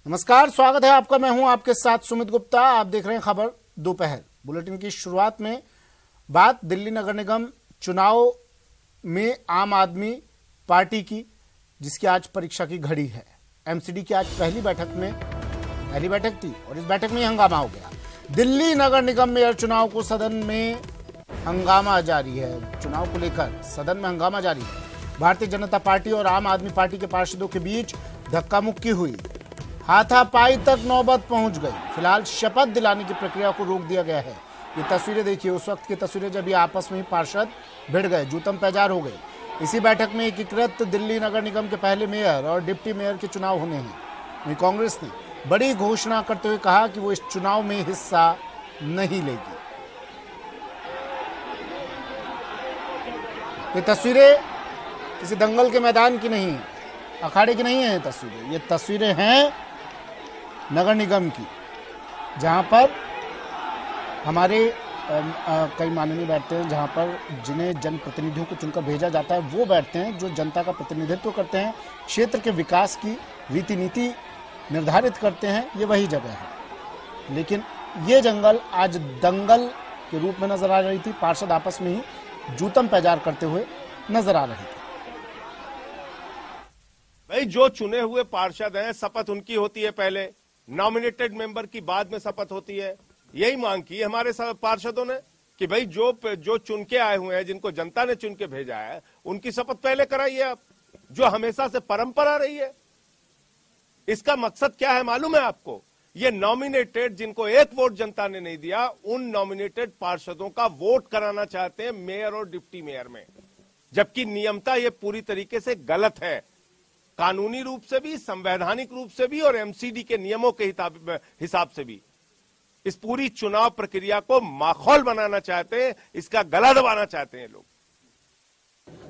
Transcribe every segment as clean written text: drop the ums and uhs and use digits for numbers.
नमस्कार, स्वागत है आपका। मैं हूं आपके साथ सुमित गुप्ता। आप देख रहे हैं खबर दोपहर। बुलेटिन की शुरुआत में बात दिल्ली नगर निगम चुनाव में आम आदमी पार्टी की, जिसकी आज परीक्षा की घड़ी है। एमसीडी की आज पहली बैठक थी और इस बैठक में हंगामा हो गया। दिल्ली नगर निगम मेयर चुनाव को सदन में हंगामा जारी है। चुनाव को लेकर सदन में हंगामा जारी है। भारतीय जनता पार्टी और आम आदमी पार्टी के पार्षदों के बीच धक्का मुक्की हुई, हाथापाई तक नौबत पहुंच गई। फिलहाल शपथ दिलाने की प्रक्रिया को रोक दिया गया है। ये तस्वीरें देखिए, उस वक्त की तस्वीरें जब ये आपस में ही पार्षद भिड़ गए, जूतम पैजार हो गए। इसी बैठक में एकीकृत दिल्ली नगर निगम के पहले मेयर और डिप्टी मेयर के चुनाव होने हैं। वहीं कांग्रेस ने बड़ी घोषणा करते हुए कहा कि वो इस चुनाव में हिस्सा नहीं लेगी। ये तस्वीरें किसी दंगल के मैदान की नहीं, अखाड़े की नहीं है। ये तस्वीरें हैं नगर निगम की, जहां पर हमारे कई माननीय बैठते हैं, जहां पर जिन्हें जनप्रतिनिधियों को चुनकर भेजा जाता है वो बैठते हैं, जो जनता का प्रतिनिधित्व करते हैं, क्षेत्र के विकास की रीति नीति निर्धारित करते हैं। ये वही जगह है। लेकिन ये जंगल आज दंगल के रूप में नजर आ रही थी। पार्षद आपस में ही जूतम पैजार करते हुए नजर आ रहे थे। भाई, जो चुने हुए पार्षद हैं, शपथ उनकी होती है पहले, नॉमिनेटेड मेंबर की बाद में शपथ होती है। यही मांग की हमारे पार्षदों ने कि भाई जो चुन के आए हुए हैं, जिनको जनता ने चुन के भेजा है, उनकी शपथ पहले कराइए आप, जो हमेशा से परंपरा रही है। इसका मकसद क्या है मालूम है आपको? ये नॉमिनेटेड, जिनको एक वोट जनता ने नहीं दिया, उन नॉमिनेटेड पार्षदों का वोट कराना चाहते हैं मेयर और डिप्टी मेयर में, जबकि नियमता ये पूरी तरीके से गलत है, कानूनी रूप से भी, संवैधानिक रूप से भी और एमसीडी के नियमों के हिसाब से भी। इस पूरी चुनाव प्रक्रिया को माखौल बनाना चाहते हैं, इसका गला दबाना चाहते हैं लोग।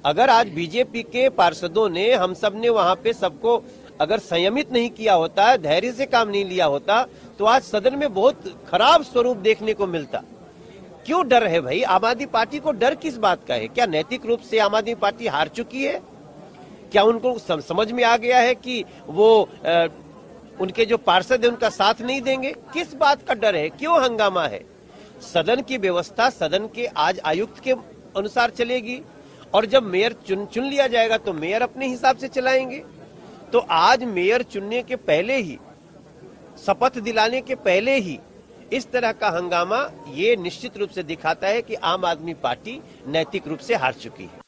अगर आज बीजेपी के पार्षदों ने, हम सब ने वहां पे सबको अगर संयमित नहीं किया होता, धैर्य से काम नहीं लिया होता, तो आज सदन में बहुत खराब स्वरूप देखने को मिलता। क्यों डर है भाई? आम आदमी पार्टी को डर किस बात का है? क्या नैतिक रूप से आम आदमी पार्टी हार चुकी है? क्या उनको समझ में आ गया है कि वो उनके जो पार्षद है उनका साथ नहीं देंगे? किस बात का डर है? क्यों हंगामा है? सदन की व्यवस्था सदन के आज आयुक्त के अनुसार चलेगी, और जब मेयर चुन लिया जाएगा तो मेयर अपने हिसाब से चलाएंगे। तो आज मेयर चुनने के पहले ही, शपथ दिलाने के पहले ही इस तरह का हंगामा, ये निश्चित रूप से दिखाता है कि आम आदमी पार्टी नैतिक रूप से हार चुकी है।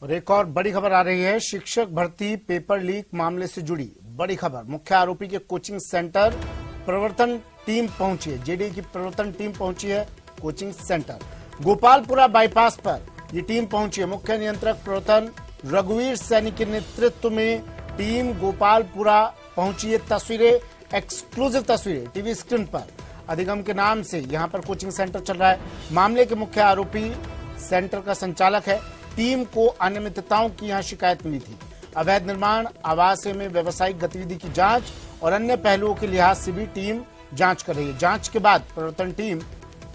और एक और बड़ी खबर आ रही है, शिक्षक भर्ती पेपर लीक मामले से जुड़ी बड़ी खबर। मुख्य आरोपी के कोचिंग सेंटर प्रवर्तन टीम पहुंची है। जेडीयू की प्रवर्तन टीम पहुंची है कोचिंग सेंटर गोपालपुरा बाईपास पर। ये टीम पहुंची है। मुख्य नियंत्रक प्रवर्तन रघुवीर सैनी के नेतृत्व में टीम गोपालपुरा पहुंची है। तस्वीरें, एक्सक्लूसिव तस्वीरें टीवी स्क्रीन पर। अधिगम के नाम से यहां पर कोचिंग सेंटर चल रहा है। मामले के मुख्य आरोपी सेंटर का संचालक है। टीम को अनियमितताओं की यहां शिकायत मिली थी। अवैध निर्माण, आवास में व्यवसायिक गतिविधि की जांच और अन्य पहलुओं के लिहाज से भी टीम जांच कर रही है। जांच के बाद प्रवर्तन टीम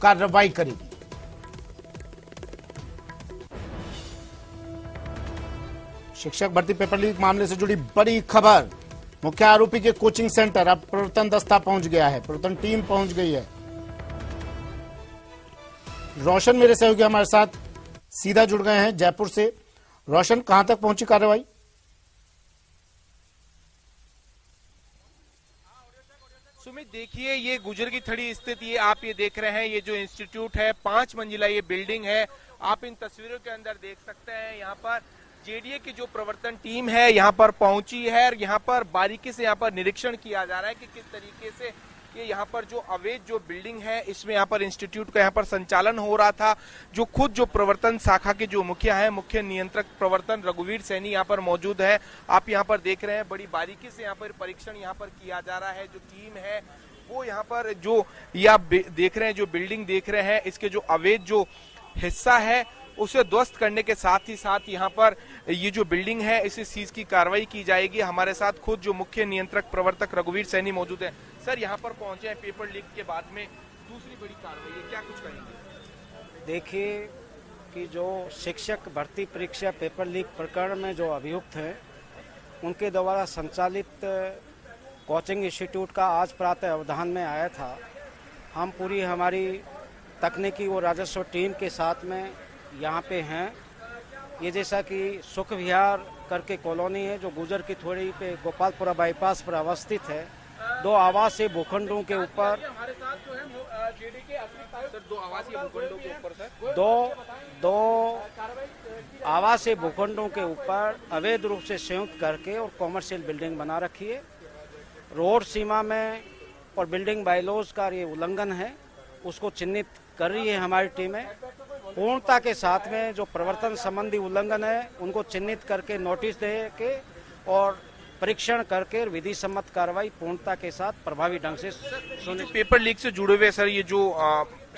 कार्रवाई करेगी। शिक्षक भर्ती पेपर लीक मामले से जुड़ी बड़ी खबर। मुख्य आरोपी के कोचिंग सेंटर अब प्रवर्तन दस्ता पहुंच गया है, प्रवर्तन टीम पहुंच गई है। रोशन मेरे सहयोगी हमारे साथ सीधा जुड़ गए हैं जयपुर से। रोशन, कहां तक पहुंची कार्रवाई? सुमित, देखिए, ये गुजर की थड़ी स्थित ये आप ये देख रहे हैं, ये जो इंस्टीट्यूट है, 5 मंजिला ये बिल्डिंग है। आप इन तस्वीरों के अंदर देख सकते हैं, यहाँ पर जेडीए की जो प्रवर्तन टीम है यहाँ पर पहुंची है और यहाँ पर बारीकी से यहाँ पर निरीक्षण किया जा रहा है कि किस तरीके से ये यहाँ पर जो अवैध जो बिल्डिंग है, इसमें यहाँ पर इंस्टीट्यूट का यहाँ पर संचालन हो रहा था। जो खुद जो प्रवर्तन शाखा के जो मुखिया है, मुख्य नियंत्रक प्रवर्तन रघुवीर सैनी यहाँ पर मौजूद है। आप यहाँ पर देख रहे हैं, बड़ी बारीकी से यहाँ पर परीक्षण यहाँ पर किया जा रहा है। जो टीम है वो यहाँ पर जो ये आप देख रहे हैं, जो बिल्डिंग देख रहे हैं, इसके जो अवैध जो हिस्सा है उसे ध्वस्त करने के साथ ही साथ यहाँ पर ये जो बिल्डिंग है इसे सीज की कार्रवाई की जाएगी। हमारे साथ खुद जो मुख्य नियंत्रक प्रवर्तक रघुवीर सैनी मौजूद है। सर, यहाँ पर पहुंचे हैं पेपर लीक के बाद में दूसरी बड़ी कार्रवाई है, क्या कुछ कहेंगे? देखिए कि जो शिक्षक भर्ती परीक्षा पेपर लीक प्रकरण में जो अभियुक्त हैं, उनके द्वारा संचालित कोचिंग इंस्टीट्यूट का आज प्रातः अवधान में आया था। हम पूरी हमारी तकनीकी और राजस्व टीम के साथ में यहाँ पे हैं। ये जैसा कि सुख विहार करके कॉलोनी है जो गुजर की थोड़ी पे गोपालपुरा बाईपास पर अवस्थित है। 2 आवासीय भूखंडों के ऊपर दो आवासीय भूखंडों के ऊपर अवैध रूप से संयुक्त करके और कॉमर्शियल बिल्डिंग बना रखी है। रोड सीमा में और बिल्डिंग बायलॉज का ये उल्लंघन है, उसको चिन्हित कर रही है हमारी टीमें। पूर्णता के साथ में जो प्रवर्तन संबंधी उल्लंघन है उनको चिन्हित करके नोटिस दे के और परीक्षण करके विधि सम्मत कार्रवाई पूर्णता के साथ प्रभावी ढंग से सुनिश्चित। पेपर लीक से जुड़े हुए सर ये जो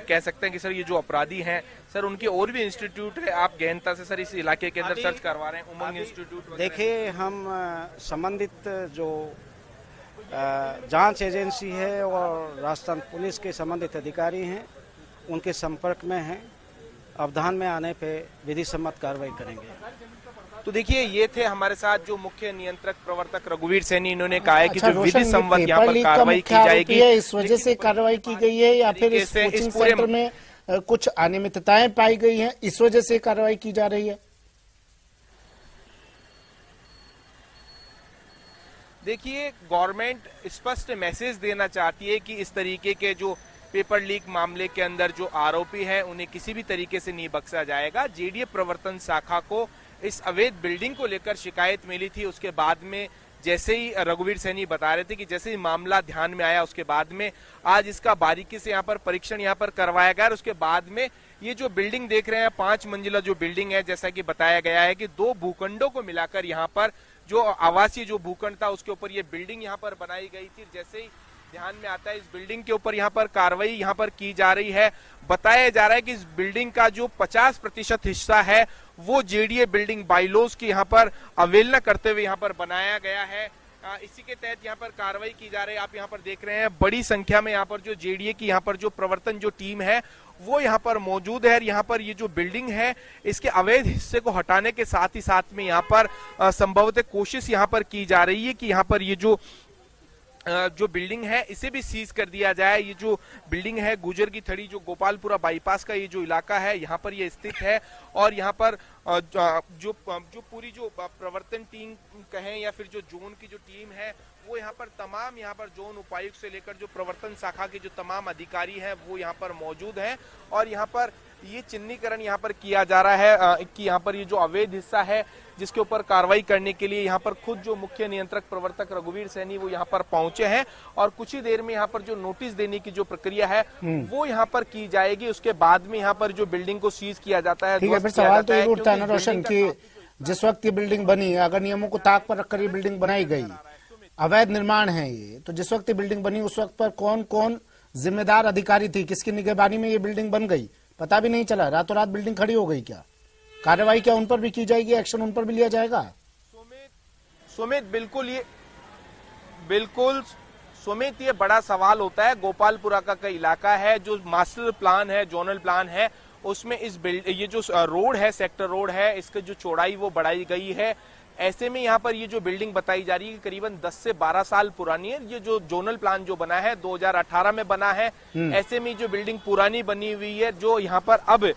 कह सकते हैं कि सर ये जो अपराधी हैं सर उनके और भी इंस्टीट्यूट है, आप गहनता से सर इस इलाके के अंदर सर्च करवा रहे हैं, उमंग इंस्टीट्यूट। देखिए, हम संबंधित जो जांच एजेंसी है और राजस्थान पुलिस के संबंधित अधिकारी हैं उनके संपर्क में हैं। अवधान में आने पे विधि सम्मत कार्रवाई करेंगे। तो देखिए, ये थे हमारे साथ जो मुख्य नियंत्रक प्रवर्तक रघुवीर सैनी। इन्होंने कहा है कि जो विधि सम्मत यहाँ पर कार्रवाई की जाएगी, इस वजह से कार्रवाई की गई है या फिर इस कोचिंग सेंटर में कुछ अनियमितताएं पाई गई हैं, इस वजह से कार्रवाई की जा रही है? देखिए, गवर्नमेंट स्पष्ट मैसेज देना चाहती है कि इस तरीके के जो पेपर लीक मामले के अंदर जो आरोपी हैं उन्हें किसी भी तरीके से नहीं बख्शा जाएगा। जेडीए प्रवर्तन शाखा को इस अवैध बिल्डिंग को लेकर शिकायत मिली थी, उसके बाद में जैसे ही रघुवीर सैनी बता रहे थे कि जैसे ही मामला ध्यान में आया उसके बाद में आज इसका बारीकी से यहाँ पर परीक्षण यहाँ पर करवाया गया। और उसके बाद में ये जो बिल्डिंग देख रहे हैं 5 मंजिला जो बिल्डिंग है, जैसा कि बताया गया है कि 2 भूखंडों को मिलाकर यहाँ पर जो आवासीय जो भूखंड था उसके ऊपर ये बिल्डिंग यहाँ पर बनाई गई थी। जैसे ही ध्यान में आता है इस बिल्डिंग के ऊपर यहाँ पर कार्रवाई यहाँ पर की जा रही है। बताया जा रहा है कि इस बिल्डिंग का जो 50% हिस्सा है वो जेडीए बिल्डिंग बायलॉज की यहाँ पर अवहेलना करते हुए यहाँ पर बनाया गया है। इसी के तहत यहाँ पर कार्रवाई की जा रही है। आप यहाँ पर देख रहे हैं बड़ी संख्या में यहाँ पर जो जेडीए की यहाँ पर जो प्रवर्तन जो टीम है वो यहाँ पर मौजूद है। यहाँ पर ये जो बिल्डिंग है इसके अवैध हिस्से को हटाने के साथ ही साथ में यहाँ पर संभवतः कोशिश यहाँ पर की जा रही है कि यहाँ पर ये जो बिल्डिंग है इसे भी सीज कर दिया जाए। ये जो बिल्डिंग है गुजर की थड़ी जो गोपालपुरा बाईपास का ये जो इलाका है यहाँ पर ये स्थित है। और यहाँ पर जो पूरी जो प्रवर्तन टीम कहें या फिर जो जोन की जो टीम है वो यहाँ पर तमाम यहाँ पर जोन उपायुक्त से लेकर जो प्रवर्तन शाखा के जो तमाम अधिकारी हैं वो यहाँ पर मौजूद हैं। और यहाँ पर ये चिन्हीकरण यहाँ पर किया जा रहा है कि यहाँ पर ये जो अवैध हिस्सा है जिसके ऊपर कार्रवाई करने के लिए यहाँ पर खुद जो मुख्य नियंत्रक प्रवर्तक रघुवीर सैनी वो यहाँ पर पहुंचे हैं। और कुछ ही देर में यहाँ पर जो नोटिस देने की जो प्रक्रिया है वो यहाँ पर की जाएगी। उसके बाद में यहाँ पर जो बिल्डिंग को सीज किया जाता है। ठीक है, फिर सवाल तो ये उठता है ना रोशन कि जिस वक्त ये बिल्डिंग बनी, अगर नियमों को ताक पर रखकर ये बिल्डिंग बनाई गई, अवैध निर्माण है ये, तो जिस वक्त ये बिल्डिंग बनी उस वक्त पर कौन कौन जिम्मेदार अधिकारी थी, किसकी निगरानी में ये बिल्डिंग बन गई, पता भी नहीं चला? रातों रात बिल्डिंग खड़ी हो गई क्या? कार्रवाई क्या उन पर भी की जाएगी, एक्शन उन पर भी लिया जाएगा? सुमित बिल्कुल सुमित ये बड़ा सवाल होता है। गोपालपुरा का इलाका है, जो मास्टर प्लान है, जोनल प्लान है, उसमें ये जो रोड है, सेक्टर रोड है, इसकी जो चौड़ाई वो बढ़ाई गई है। ऐसे में यहाँ पर ये जो बिल्डिंग बताई जा रही है करीबन 10 से 12 साल पुरानी है। ये जो जोनल प्लान जो बना है 2018 में बना है। ऐसे में जो बिल्डिंग पुरानी बनी हुई है, जो यहाँ पर अब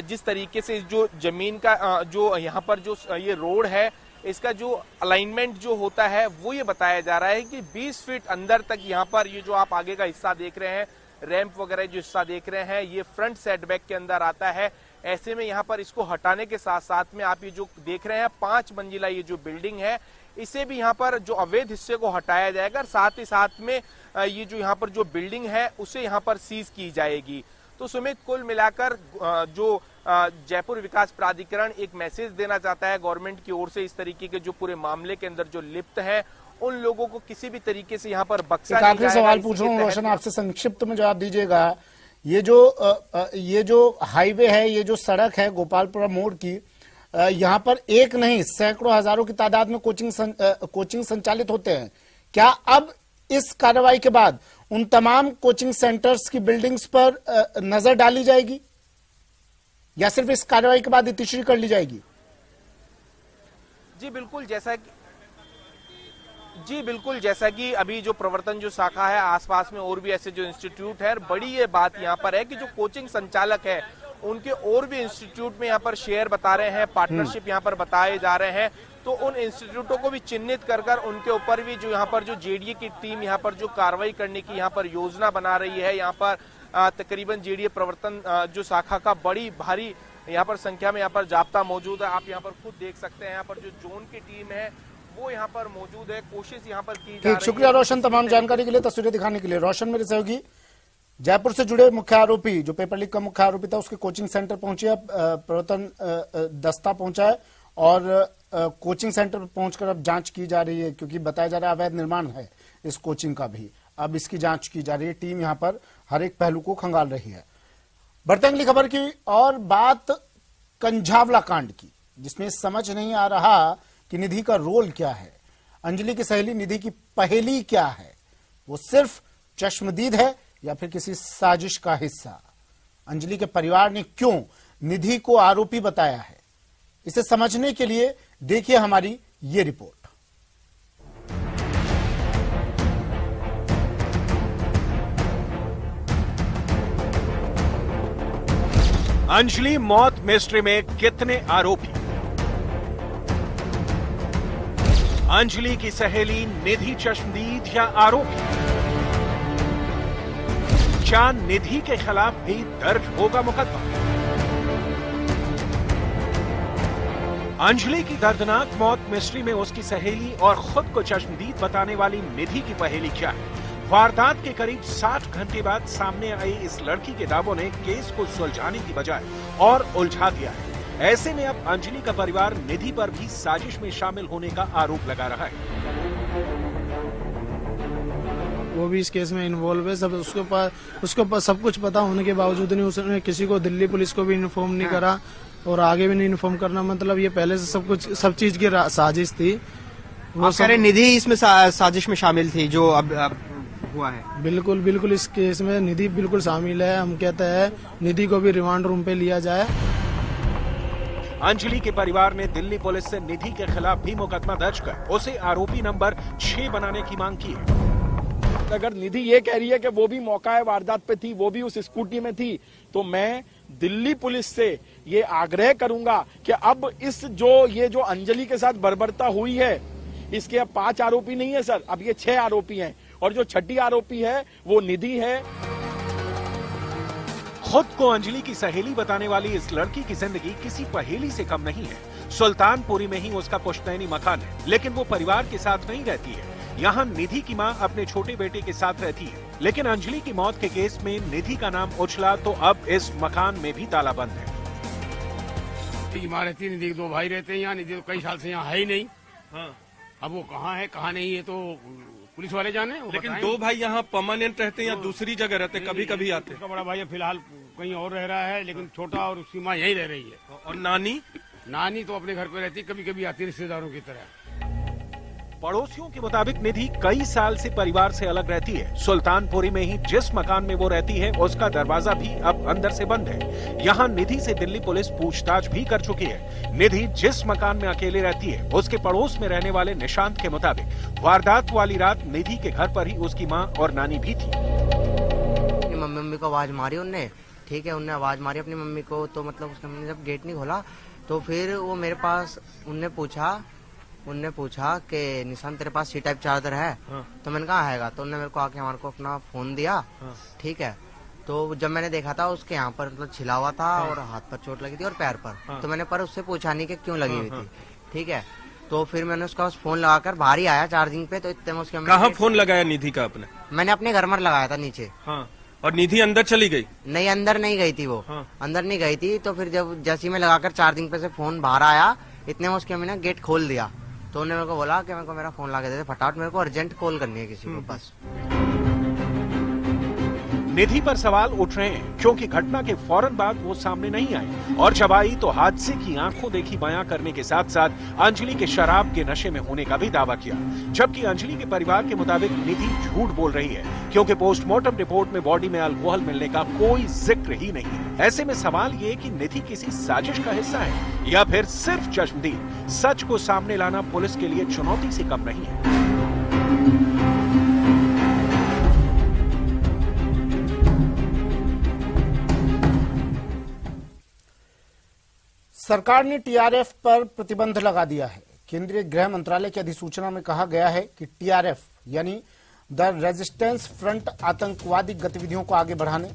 जिस तरीके से जो जमीन का जो यहाँ पर जो ये रोड है इसका जो अलाइनमेंट जो होता है वो ये बताया जा रहा है कि 20 फीट अंदर तक यहाँ पर ये जो आप आगे का हिस्सा देख रहे हैं, रैंप वगैरह जो हिस्सा देख रहे हैं, ये फ्रंट सेटबैक के अंदर आता है। ऐसे में यहाँ पर इसको हटाने के साथ साथ में आप ये जो देख रहे हैं 5 मंजिला ये जो बिल्डिंग है इसे भी यहाँ पर जो अवैध हिस्से को हटाया जाएगा। और साथ ही साथ में ये जो यहाँ पर जो बिल्डिंग है उसे यहाँ पर सीज की जाएगी। तो सुमित, कुल मिलाकर जो जयपुर विकास प्राधिकरण एक मैसेज देना चाहता है गवर्नमेंट की ओर से, इस तरीके के जो पूरे मामले के अंदर जो लिप्त है उन लोगों को किसी भी तरीके से यहाँ पर बख्शा नहीं जाएगा। सवाल पूछ रहा हूँ रोशन, आपसे संक्षिप्त में जवाब दीजिएगा। ये जो हाईवे है, ये जो सड़क है गोपालपुरा मोड़ की, यहाँ पर एक नहीं सैकड़ों हजारों की तादाद में कोचिंग संचालित होते हैं। क्या अब इस कार्रवाई के बाद उन तमाम कोचिंग सेंटर्स की बिल्डिंग्स पर नजर डाली जाएगी या सिर्फ इस कार्रवाई के बाद इतिश्री कर ली जाएगी? जी बिल्कुल, जी बिल्कुल, जैसा कि अभी जो प्रवर्तन जो शाखा है आसपास में और भी ऐसे जो इंस्टीट्यूट है, बड़ी ये बात यहाँ पर है कि जो कोचिंग संचालक है उनके और भी इंस्टीट्यूट में यहाँ पर शेयर बता रहे हैं, पार्टनरशिप यहाँ पर बताए जा रहे हैं। तो उन इंस्टीट्यूटों को भी चिन्हित कर उनके ऊपर भी जो यहाँ पर जो जेडीए की टीम यहाँ पर जो कार्रवाई करने की यहाँ पर योजना बना रही है। यहाँ पर तकरीबन जेडीए प्रवर्तन जो शाखा का बड़ी भारी यहाँ पर संख्या में यहाँ पर जाब्ता मौजूद है। आप यहाँ पर खुद देख सकते हैं, यहाँ पर जो जोन की टीम है वो यहाँ पर मौजूद है। कोशिश यहाँ पर की जा रही है। शुक्रिया रोशन, तमाम जानकारी के लिए, तस्वीरें दिखाने के लिए। रोशन मेरे सहयोगी जयपुर से जुड़े मुख्य आरोपी, जो पेपर लीक का मुख्य आरोपी था, उसके कोचिंग सेंटर पहुंचे, अब प्रवर्तन दस्ता पहुंचा है और कोचिंग सेंटर पर पहुंचकर अब जांच की जा रही है, क्योंकि बताया जा रहा है अवैध निर्माण है इस कोचिंग का भी। अब इसकी जांच की जा रही है, टीम यहां पर हर एक पहलू को खंगाल रही है। बढ़ते अगली खबर की और बात कंझावला कांड की, जिसमें समझ नहीं आ रहा कि निधि का रोल क्या है। अंजलि की सहेली निधि की पहेली क्या है? वो सिर्फ चश्मदीद है या फिर किसी साजिश का हिस्सा? अंजलि के परिवार ने क्यों निधि को आरोपी बताया है? इसे समझने के लिए देखिए हमारी ये रिपोर्ट। अंजलि मौत मिस्ट्री में कितने आरोपी? अंजलि की सहेली निधि चश्मदीद या आरोपी? क्या निधि के खिलाफ भी दर्ज होगा मुकदमा? अंजलि की दर्दनाक मौत मिस्ट्री में उसकी सहेली और खुद को चश्मदीद बताने वाली निधि की पहेली क्या है? वारदात के करीब 60 घंटे बाद सामने आई इस लड़की के दावों ने केस को सुलझाने की बजाय और उलझा दिया है। ऐसे में अब अंजलि का परिवार निधि पर भी साजिश में शामिल होने का आरोप लगा रहा है। वो भी इस केस में इन्वॉल्व है, सब उसको सब कुछ पता होने के बावजूद नहीं उसने किसी को, दिल्ली पुलिस को भी इन्फॉर्म नहीं करा और आगे भी नहीं इन्फॉर्म करना। मतलब ये पहले से सब चीज की साजिश थी। वो सारे निधि इसमें साजिश में शामिल थी जो अब हुआ है। बिल्कुल बिल्कुल, इस केस में निधि बिल्कुल शामिल है। हम कहते हैं निधि को भी रिमांड रूम पे लिया जाए। अंजलि के परिवार ने दिल्ली पुलिस से निधि के खिलाफ भी मुकदमा दर्ज कर उसे आरोपी नंबर 6 बनाने की मांग की है। अगर निधि ये कह रही है कि वो भी मौका है वारदात पे थी, वो भी उस स्कूटी में थी, तो मैं दिल्ली पुलिस से ये आग्रह करूंगा कि अब ये जो अंजलि के साथ बर्बरता हुई है, इसके अब 5 आरोपी नहीं है सर, अब ये 6 आरोपी हैं और जो 6ठी आरोपी है वो निधि है। खुद को अंजलि की सहेली बताने वाली इस लड़की की जिंदगी किसी पहेली से कम नहीं है। सुल्तानपुरी में ही उसका पुश्तैनी मकान है, लेकिन वो परिवार के साथ नहीं रहती है। यहाँ निधि की माँ अपने छोटे बेटे के साथ रहती है, लेकिन अंजलि की मौत के केस में निधि का नाम उछला तो अब इस मकान में भी ताला बंद है। माँ रहती, निधि के 2 भाई रहते हैं यहाँ। निधि तो कई साल से यहाँ है ही नहीं। हाँ। अब वो कहाँ है कहाँ नहीं है तो पुलिस वाले जाने। लेकिन 2 भाई यहाँ परमानेंट रहते हैं या दूसरी जगह रहते हैं? कभी कभी आते हैं। उसका बड़ा भाई फिलहाल कहीं और रह रहा है, लेकिन छोटा और उसकी माँ यहीं रह रही है। और नानी तो अपने घर पे रहती, कभी कभी आती रिश्तेदारों की तरह। पड़ोसियों के मुताबिक निधि कई साल से परिवार से अलग रहती है। सुल्तानपुरी में ही जिस मकान में वो रहती है उसका दरवाजा भी अब अंदर से बंद है। यहाँ निधि से दिल्ली पुलिस पूछताछ भी कर चुकी है। निधि जिस मकान में अकेले रहती है उसके पड़ोस में रहने वाले निशांत के मुताबिक वारदात वाली रात निधि के घर पर ही उसकी माँ और नानी भी थी। मम्मी को आवाज मारी उनने, ठीक है, उनने आवाज मारी अपनी मम्मी को, तो मतलब उसने मम्मी जब गेट नहीं खोला तो फिर वो मेरे पास उनने पूछा कि निशान तेरे पास C-टाइप चार्जर है? हाँ। तो मैंने कहा हैगा। तो उन्होंने मेरे को आके हमारे को अपना फोन दिया। हाँ। ठीक है, तो जब मैंने देखा था उसके यहाँ पर मतलब छिला हुआ था। हाँ। और हाथ पर चोट लगी थी और पैर पर। हाँ। तो मैंने पर उससे पूछा नहीं कि क्यों लगी हुई थी। ठीक है, तो फिर मैंने उसका फोन लगाकर बाहर ही आया चार्जिंग पे। तो इतने में उसके कहाँ फोन लगाया निधि का आपने? मैंने अपने घर में लगाया था नीचे। हाँ। और निधि अंदर चली गई? नहीं, अंदर नहीं गई थी वो। हाँ। अंदर नहीं गई थी। तो फिर जब जैसे मैं लगाकर चार्जिंग पे से फोन बाहर आया, इतने में उसके मैंने गेट खोल दिया। तो उन्होंने मेरे को बोला कि मेरे को मेरा फोन लगा दे, फटाफट मेरे को अर्जेंट कॉल करनी है किसी को बस। निधि पर सवाल उठ रहे हैं क्योंकि घटना के फौरन बाद वो सामने नहीं आई और जब आई तो हादसे की आंखों देखी बयां करने के साथ साथ अंजलि के शराब के नशे में होने का भी दावा किया, जबकि अंजलि के परिवार के मुताबिक निधि झूठ बोल रही है क्योंकि पोस्टमार्टम रिपोर्ट में बॉडी में अल्कोहल मिलने का कोई जिक्र ही नहीं है। ऐसे में सवाल ये कि निधि किसी साजिश का हिस्सा है या फिर सिर्फ चश्मदीद। सच को सामने लाना पुलिस के लिए चुनौती से कम नहीं है। सरकार ने टीआरएफ पर प्रतिबंध लगा दिया है। केंद्रीय गृह मंत्रालय की अधिसूचना में कहा गया है कि टीआरएफ यानी द रेजिस्टेंस फ्रंट आतंकवादी गतिविधियों को आगे बढ़ाने,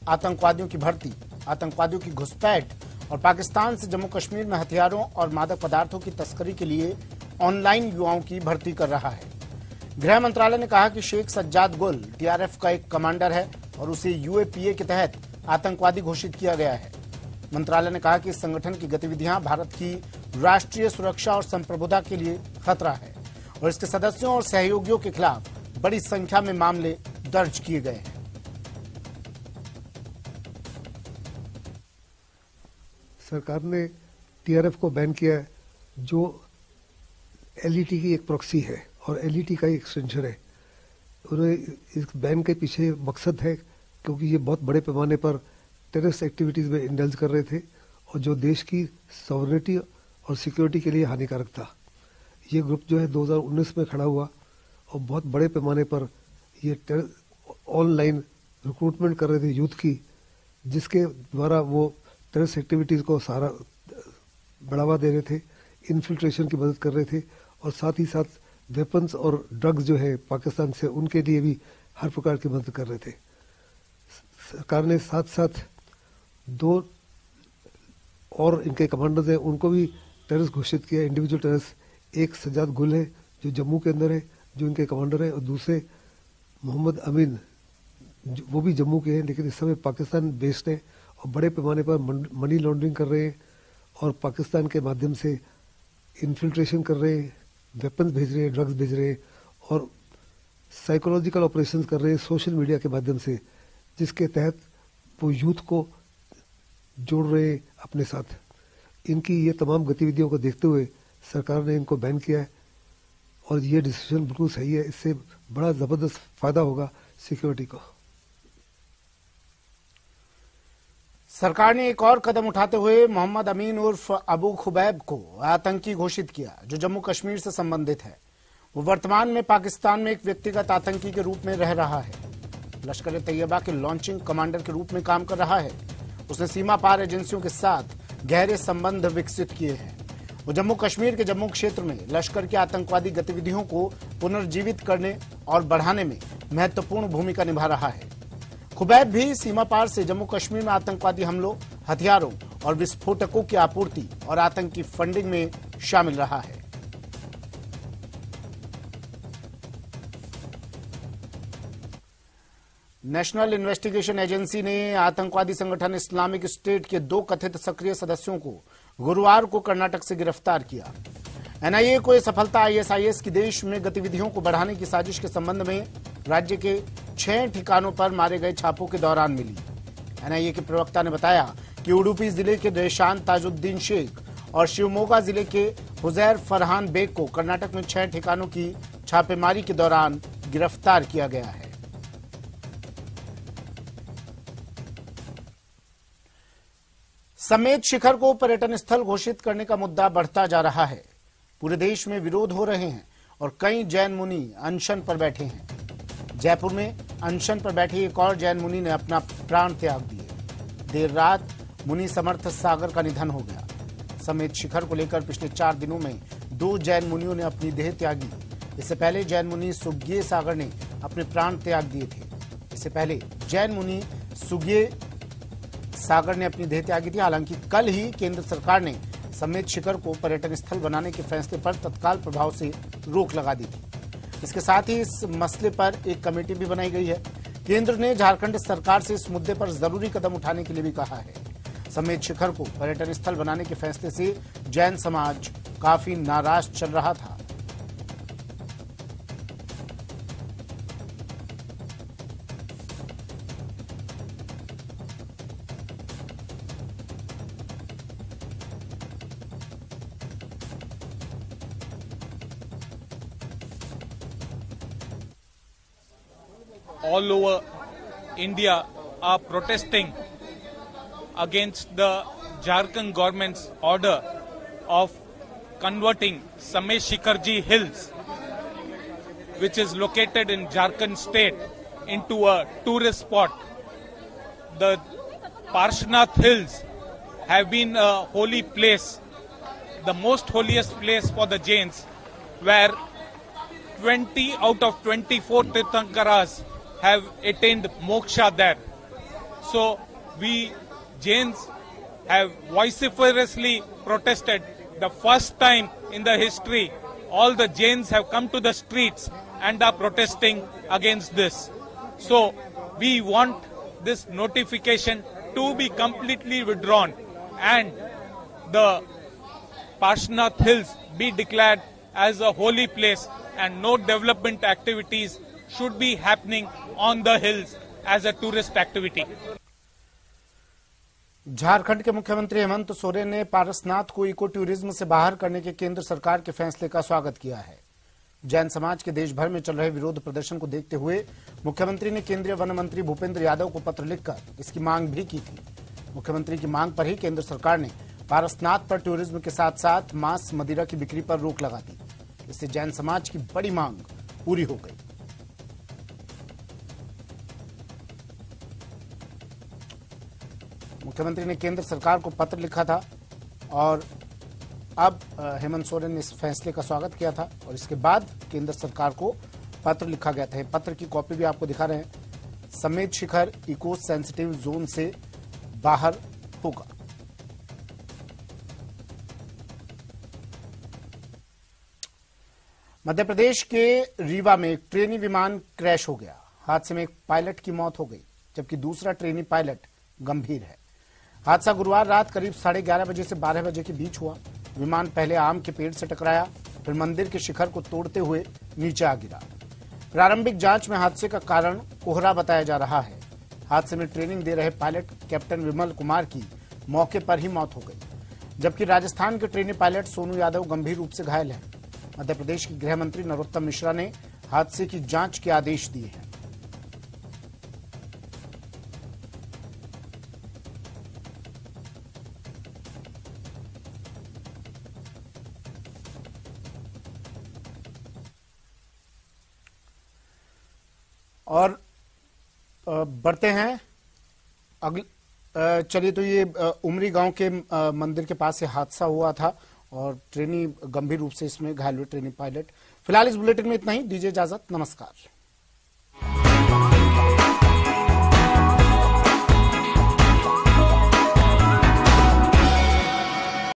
आतंकवादियों की भर्ती, आतंकवादियों की घुसपैठ और पाकिस्तान से जम्मू कश्मीर में हथियारों और मादक पदार्थों की तस्करी के लिए ऑनलाइन युवाओं की भर्ती कर रहा है। गृह मंत्रालय ने कहा कि शेख सज्जाद गुल टीआरएफ का एक कमांडर है और उसे यूएपीए के तहत आतंकवादी घोषित किया गया है। मंत्रालय ने कहा कि इस संगठन की गतिविधियां भारत की राष्ट्रीय सुरक्षा और संप्रभुता के लिए खतरा है और इसके सदस्यों और सहयोगियों के खिलाफ बड़ी संख्या में मामले दर्ज किए गए हैं। सरकार ने टीआरएफ को बैन किया है, जो एलईटी की एक प्रॉक्सी है और एलईटी का एक एक्सटेंशन है। उन्हें इस बैन के पीछे मकसद है क्योंकि ये बहुत बड़े पैमाने पर टेररिस्ट एक्टिविटीज में इंडल्ज कर रहे थे और जो देश की सॉवरेनिटी और सिक्योरिटी के लिए हानिकारक था। ये ग्रुप जो है 2019 में खड़ा हुआ और बहुत बड़े पैमाने पर ये ऑनलाइन रिक्रूटमेंट कर रहे थे यूथ की, जिसके द्वारा वो टेररिस्ट एक्टिविटीज को सारा बढ़ावा दे रहे थे, इन्फिल्ट्रेशन की मदद कर रहे थे और साथ ही साथ वेपन्स और ड्रग्स जो है पाकिस्तान से उनके लिए भी हर प्रकार की मदद कर रहे थे। सरकार ने साथ साथ 2 और इनके कमांडर्स हैं, उनको भी टेररिस्ट घोषित किया, इंडिविजुअल टेररिस्ट। एक सज्जाद गुल है जो जम्मू के अंदर है, जो इनके कमांडर है, और दूसरे मोहम्मद अमीन वो भी जम्मू के हैं लेकिन इस समय पाकिस्तान बेस्ड है और बड़े पैमाने पर मनी लॉन्ड्रिंग कर रहे हैं और पाकिस्तान के माध्यम से इन्फिल्ट्रेशन कर रहे हैं, वेपन्स भेज रहे हैं, ड्रग्स भेज रहे हैं और साइकोलॉजिकल ऑपरेशंस कर रहे हैं सोशल मीडिया के माध्यम से, जिसके तहत वो यूथ को जोड़ रहे हैं अपने साथ। इनकी ये तमाम गतिविधियों को देखते हुए सरकार ने इनको बैन किया है और ये डिसीजन बिल्कुल सही है। इससे बड़ा जबरदस्त फायदा होगा सिक्योरिटी को। सरकार ने एक और कदम उठाते हुए मोहम्मद अमीन उर्फ अबू खुबैब को आतंकी घोषित किया, जो जम्मू कश्मीर से संबंधित है। वो वर्तमान में पाकिस्तान में एक व्यक्तिगत आतंकी के रूप में रह रहा है। लश्कर तैयबा के लॉन्चिंग कमांडर के रूप में काम कर रहा है। उसने सीमा पार एजेंसियों के साथ गहरे संबंध विकसित किए हैं। वो जम्मू कश्मीर के जम्मू क्षेत्र में लश्कर की आतंकवादी गतिविधियों को पुनर्जीवित करने और बढ़ाने में महत्वपूर्ण भूमिका निभा रहा है। खुबैब भी सीमा पार से जम्मू कश्मीर में आतंकवादी हमलों, हथियारों और विस्फोटकों की आपूर्ति और आतंकी फंडिंग में शामिल रहा है। नेशनल इन्वेस्टिगेशन एजेंसी ने आतंकवादी संगठन इस्लामिक स्टेट के 2 कथित सक्रिय सदस्यों को गुरुवार को कर्नाटक से गिरफ्तार किया। एनआईए को यह सफलता आईएसआईएस की देश में गतिविधियों को बढ़ाने की साजिश के संबंध में राज्य के 6 ठिकानों पर मारे गए छापों के दौरान मिली। एनआईए के प्रवक्ता ने बताया कि उडुपी जिले के रेशान ताजुद्दीन शेख और शिवमोगा जिले के हुजैर फरहान बेग को कर्नाटक में 6 ठिकानों की छापेमारी के दौरान गिरफ्तार किया गया है। समेत शिखर को पर्यटन स्थल घोषित करने का मुद्दा बढ़ता जा रहा है। पूरे देश में विरोध हो रहे हैं और कई जैन मुनि अनशन पर बैठे हैं। जयपुर में अनशन पर बैठे एक और जैन मुनि ने अपना प्राण त्याग दिए। देर रात मुनि समर्थ सागर का निधन हो गया। समेत शिखर को लेकर पिछले 4 दिनों में 2 जैन मुनियों ने अपनी देह त्यागी। इससे पहले जैन मुनि सुग्ये सागर ने अपने प्राण त्याग दिए थे। इससे पहले जैन मुनि सुग्ये सागर ने अपनी देह त्यागी थी। हालांकि कल ही केंद्र सरकार ने समेत शिखर को पर्यटन स्थल बनाने के फैसले पर तत्काल प्रभाव से रोक लगा दी थी। इसके साथ ही इस मसले पर एक कमेटी भी बनाई गई है। केंद्र ने झारखंड सरकार से इस मुद्दे पर जरूरी कदम उठाने के लिए भी कहा है। समेत शिखर को पर्यटन स्थल बनाने के फैसले से जैन समाज काफी नाराज चल रहा था। All over India are protesting against the Jharkhand government's order of converting Samet Shikharji Hills which is located in Jharkhand state, into a tourist spot. The Parshnath Hills have been a holy place, the most holiest place for the Jains, where 20 out of 24 Tirthankaras have attained moksha there. So we Jains have vociferously protested. The first time in the history, all the Jains have come to the streets and are protesting against this. So we want this notification to be completely withdrawn and the Parshnath Hills be declared as a holy place, and no development activities should be happening on the hills as a tourist activity. Jharkhand के मुख्यमंत्री हेमंत सोरेन ने पारसनाथ को eco tourism से बाहर करने के केंद्र सरकार के फैसले का स्वागत किया है। जैन समाज के देश भर में चल रहे विरोध प्रदर्शन को देखते हुए मुख्यमंत्री ने केंद्रीय वन मंत्री भूपेंद्र यादव को पत्र लिखकर इसकी मांग भी की थी। मुख्यमंत्री की मांग पर ही केंद्र सरकार ने पारसनाथ पर टूरिज्म के साथ साथ मांस मदिरा की बिक्री पर रोक लगा दी। इससे जैन समाज की बड़ी मांग पूरी हो गई। मुख्यमंत्री ने केंद्र सरकार को पत्र लिखा था और अब हेमंत सोरेन ने इस फैसले का स्वागत किया था और इसके बाद केंद्र सरकार को पत्र लिखा गया था। पत्र की कॉपी भी आपको दिखा रहे हैं। समेत शिखर इको सेंसिटिव जोन से बाहर होगा। मध्य प्रदेश के रीवा में एक ट्रेनी विमान क्रैश हो गया। हादसे में एक पायलट की मौत हो गई, जबकि दूसरा ट्रेनी पायलट गंभीर है। हादसा गुरुवार रात करीब 11:30 बजे से 12 बजे के बीच हुआ। विमान पहले आम के पेड़ से टकराया, फिर मंदिर के शिखर को तोड़ते हुए नीचे आ गिरा। प्रारंभिक जांच में हादसे का कारण कोहरा बताया जा रहा है। हादसे में ट्रेनिंग दे रहे पायलट कैप्टन विमल कुमार की मौके पर ही मौत हो गई, जबकि राजस्थान के ट्रेनी पायलट सोनू यादव गंभीर रूप से घायल है। मध्य प्रदेश के गृह मंत्री नरोत्तम मिश्रा ने हादसे की जांच के आदेश दिए हैं। और बढ़ते हैं चलिए, तो ये उमरी गांव के मंदिर के पास से हादसा हुआ था और ट्रेनी गंभीर रूप से इसमें घायल हुए ट्रेनी पायलट। फिलहाल इस बुलेटिन में इतना ही। दीजिए इजाजत, नमस्कार।